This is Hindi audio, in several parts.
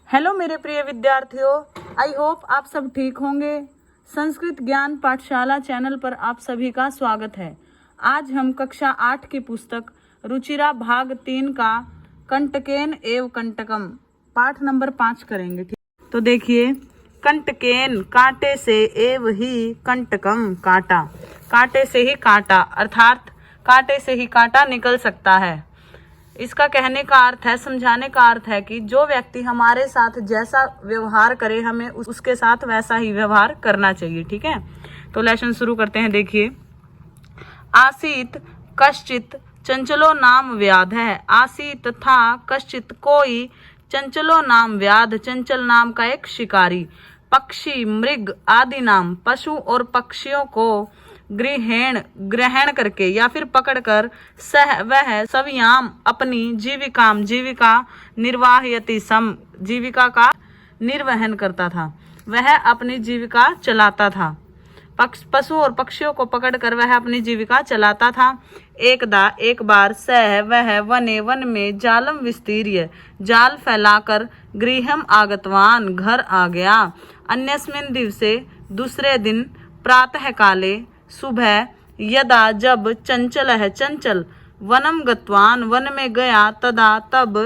हेलो मेरे प्रिय विद्यार्थियों, आई होप आप सब ठीक होंगे। संस्कृत ज्ञान पाठशाला चैनल पर आप सभी का स्वागत है। आज हम कक्षा 8 की पुस्तक रुचिरा भाग 3 का कंटकेन एव कंटकम पाठ नंबर 5 करेंगे। तो देखिए, कंटकेन कांटे से, एव ही कंटकम कांटा, कांटे से ही कांटा, अर्थात कांटे से ही कांटा निकल सकता है। इसका कहने का अर्थ है, समझाने का अर्थ है कि जो व्यक्ति हमारे साथ जैसा व्यवहार करे, हमें उसके साथ वैसा ही व्यवहार करना चाहिए। ठीक है, तो लेसन शुरू करते हैं। देखिए, आसीत कश्चित चंचलो नाम व्याध है। आसीत था कश्चित कोई, चंचलो नाम व्याध चंचल नाम का एक शिकारी। पक्षी मृग आदि नाम पशु और पक्षियों को ग्रहण करके या फिर पकड़कर सह वह सवियाम अपनी जीविका निर्वाहयति सम, जीविका का निर्वहन करता था, वह अपनी जीविका चलाता था। पशु और पक्षियों को पकड़कर वह अपनी जीविका चलाता था। एक बार सह वह वने वन में जालम विस्तीर्य, जाल फैलाकर गृहम आगतवान घर आ गया। अन्यस्मिन् दिवसे दूसरे दिन प्रातः काले सुबह यदा जब चंचल है चंचल वनम गतवान वन में गया, तदा तब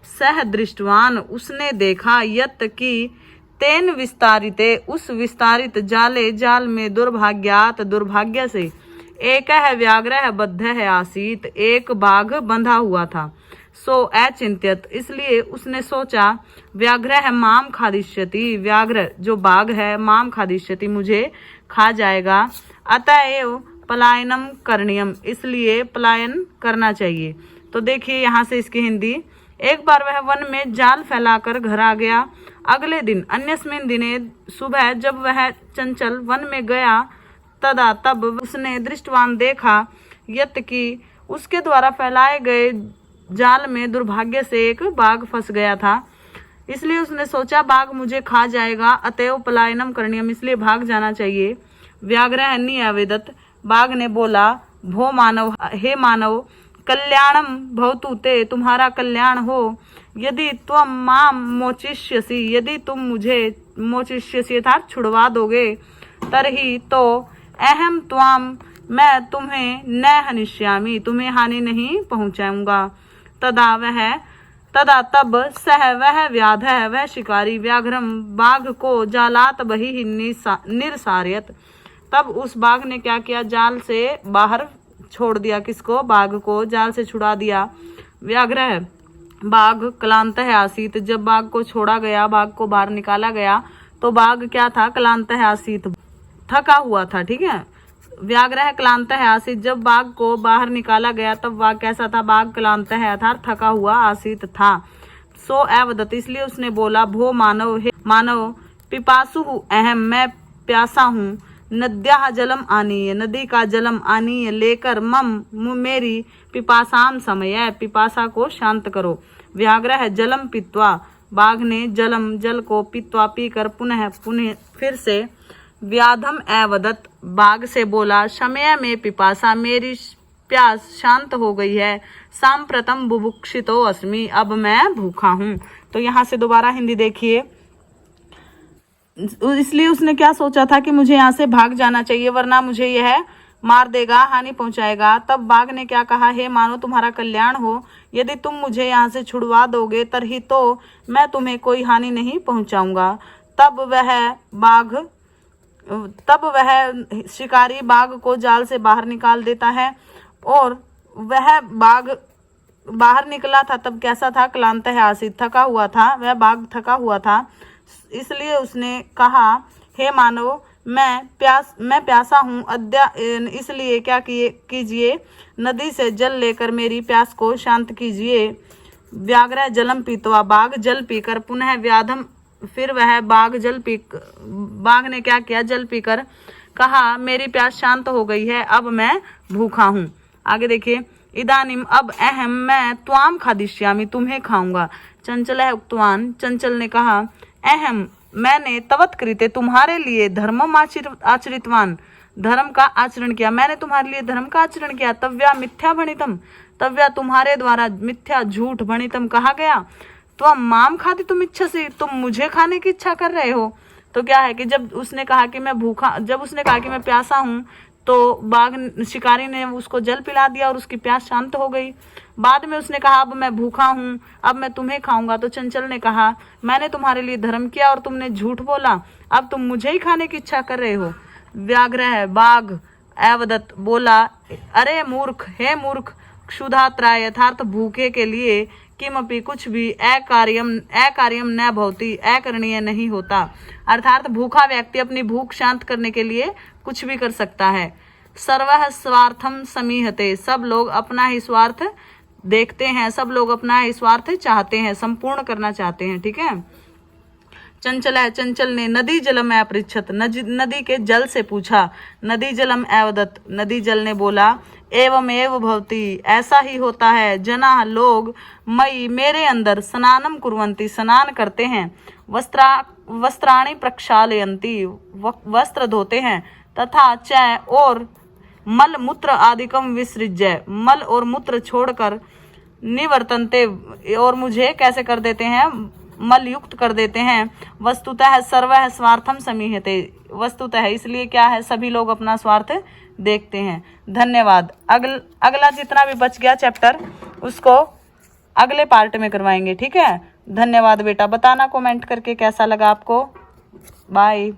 सह दृष्टवान उसने देखा, यत की तेन विस्तारिते उस विस्तारित जाले जाल में दुर्भाग्यात दुर्भाग्य से एक है व्याघ्र बद्ध है आसीत, एक बाघ बंधा हुआ था। सो अचिंत्यत इसलिए उसने सोचा, व्याघ्र है माम खादिष्यति, व्याघ्र जो बाघ है, माम खादिष्यति मुझे खा जाएगा। अतएव पलायनम करणीयम इसलिए पलायन करना चाहिए। तो देखिए यहाँ से इसकी हिंदी। एक बार वह वन में जाल फैलाकर घर आ गया। अगले दिन अन्यस्मिन दिने सुबह जब वह चंचल वन में गया, तदा तब उसने दृष्टवान देखा, यत की उसके द्वारा फैलाए गए जाल में दुर्भाग्य से एक बाघ फंस गया था। इसलिए उसने सोचा, बाघ मुझे खा जाएगा। अतएव पलायनम करणीयम इसलिए भाग जाना चाहिए। व्याघ्र अन्यवेदत बाघ ने बोला, भो मानव हे मानव, कल्याणम भवतु ते तुम्हारा कल्याण हो। यदि त्वम माम मोचिष्यसि यदि तुम मुझे मोचिष्यसि अर्थात छुड़वा दोगे, तरही तो अहम त्वाम मैं तुम्हें न हनिष्यामि तुम्हें हानि नहीं पहुंचाऊंगा। तदा तब सह वह व्याध है वह शिकारी व्याघ्रम बाघ को जालात बही निरसार्यत, तब उस बाघ ने क्या किया, जाल से बाहर छोड़ दिया। किसको? बाघ को जाल से छुड़ा दिया। व्याघ्र बाघ क्लांत है आसीत, जब बाघ को छोड़ा गया, बाघ को बाहर निकाला गया, तो बाघ क्या था? क्लांत है आसीत, थका हुआ था। ठीक है, व्याघ्र है क्लांत है आसीत, जब बाघ को बाहर निकाला गया तब बाघ कैसा था? बाघ क्लांत है अर्थात थका हुआ आसीत था। सो अवदत इसलिए उसने बोला, भो मानव हे मानव, पिपासु अहम मैं प्यासा हूँ, नद्या जलम आनीय नदी का जलम आनीय लेकर मम मेरी पिपासाम समय पिपासा को शांत करो। व्याघ्र है जलम पीत्वा बाघ ने जलम जल को पीत्वा पीकर पुनः फिर से व्याधम एवदत बाघ से बोला, समय में पिपासा मेरी प्यास शांत हो गई है। सांप्रतम बुभुक्षितो अस्मि अब मैं भूखा हूँ। तो यहाँ से दोबारा हिंदी देखिए। इसलिए उसने क्या सोचा था कि मुझे यहाँ से भाग जाना चाहिए वरना मुझे यह मार देगा, हानि पहुंचाएगा। तब बाघ ने क्या कहा, हे मानो तुम्हारा कल्याण हो, यदि तुम मुझे यहाँ से छुड़वा दोगे तरही तो मैं तुम्हें कोई हानि नहीं पहुंचाऊंगा। तब वह शिकारी बाघ को जाल से बाहर निकाल देता है, और वह बाघ बाहर निकला था तब कैसा था? क्लांत है आसीत, थका हुआ था, वह बाघ थका हुआ था। इसलिए उसने कहा, हे मानव मैं प्यासा हूँ, इसलिए क्या कीजिए, नदी से जल लेकर मेरी प्यास को शांत कीजिए। व्याघ्र जलम पीतवा बाघ जल पीकर पुनः व्याधम फिर वह बाघ ने क्या किया? जल पीकर कहा, मेरी प्यास शांत हो गई है, अब मैं भूखा हूँ। आगे देखिए, इदानीम अब अहम मैं त्वाम खादिष्यामि तुम्हें खाऊंगा। चंचल है उक्तवान चंचल ने कहा, अहम मैंने तवत कृते तुम्हारे लिए धर्मम आचरितवान धर्म का आचरण किया, मैंने तुम्हारे लिए धर्म का आचरण किया। तव्या मिथ्या भणितम तव्या तुम्हारे द्वारा मिथ्या झूठ भणितम कहा गया। तो माम खाती तुम इच्छा से, तुम मुझे खाने की इच्छा कर रहे हो। तो क्या है कि जब उसने कहा कि मैं भूखा, जब उसने कहा कि मैं प्यासा हूँ, तो बाघ शिकारी ने उसको जल पिला दिया और उसकी प्यास शांत हो गई। बाद में उसने कहा अब मैं भूखा हूँ, अब मैं तुम्हें खाऊंगा। तो चंचल ने कहा मैंने तुम्हारे लिए धर्म किया और तुमने झूठ बोला, अब तुम मुझे ही खाने की इच्छा कर रहे हो। व्याघ्र बाघ एवदत्त बोला, अरे मूर्ख, हे मूर्ख, क्षुधात्रा यथार्थ भूखे के लिए किमपि कुछ भी अकार्यम न भवति, अकरणीय नहीं होता। अर्थात भूखा व्यक्ति अपनी भूख शांत करने के लिए कुछ भी कर सकता है। सर्वः स्वार्थम समीहते, सब लोग अपना ही स्वार्थ देखते हैं, सब लोग अपना ही स्वार्थ चाहते हैं, संपूर्ण करना चाहते हैं। ठीक है। चंचल ने नदी जलम अपृच्छत, नदी के जल से पूछा। नदी जलम एवदत्त, नदी जल ने बोला, एवं एव भवति, ऐसा ही होता है। जना लोग मई, मेरे अंदर, स्नानम कुर्वन्ति, स्नान करते हैं, वस्त्राणि प्रक्षालयन्ति, वस्त्र धोते हैं, तथा च और मल मूत्र आदिकम विसृज्य, मल और मूत्र छोड़कर, निवर्तन्ते, और मुझे कैसे कर देते हैं, मल युक्त कर देते हैं। वस्तुतः सर्वः स्वार्थम समीहते, वस्तुतः इसलिए क्या है, सभी लोग अपना स्वार्थ देखते हैं। धन्यवाद। अगला जितना भी बच गया चैप्टर उसको अगले पार्ट में करवाएंगे। ठीक है। धन्यवाद बेटा। बताना कमेंट करके कैसा लगा आपको। बाय।